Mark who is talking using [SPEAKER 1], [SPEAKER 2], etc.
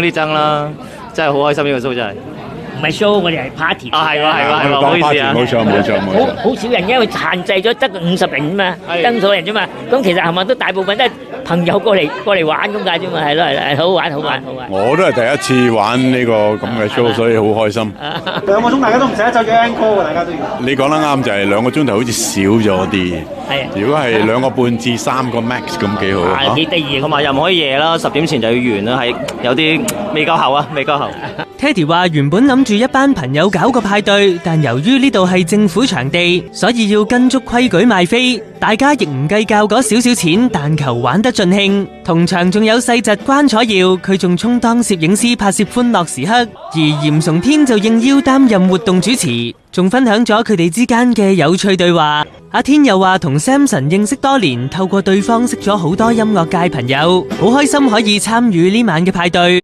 [SPEAKER 1] 呢爭啦，真係好開心呢個 show 真係。
[SPEAKER 2] 唔係 show，我哋係 party。
[SPEAKER 1] 係喎，唔好意思啊。
[SPEAKER 3] 冇錯。
[SPEAKER 2] 好少人，因為限制咗得50人啫嘛，登數人啫嘛。咁其實係咪都大部分都係朋友過嚟玩咁解啫嘛？係咯，好玩。
[SPEAKER 3] 我都係第一次玩呢個咁嘅 show，所以好開心。
[SPEAKER 4] 2個鐘大家都唔使走咗 encore 喎，大家都要。
[SPEAKER 3] 你講得啱，就係2個鐘頭好似少咗啲。
[SPEAKER 2] 係。
[SPEAKER 3] 如果係2個半至3個 max 咁幾好啊！
[SPEAKER 2] 幾得意，
[SPEAKER 1] 同埋又唔可以夜啦，10點前就要完啦，係有啲未夠喉啊，未夠喉。
[SPEAKER 5] Teddy 話原本諗住一班朋友搞個派對，但由於呢度係政府場地，所以要跟足規矩賣飛。大家亦唔計較嗰少少錢，但求玩得盡興。同場仲有細侄關楚耀，佢仲充當攝影師拍攝歡樂時刻，而嚴崇天就應邀擔任活動主持，仲分享咗佢哋之間嘅有趣對話。阿天又話同 Samson 認識多年，透過對方識咗好多音樂界朋友，好開心可以參與呢晚嘅派對。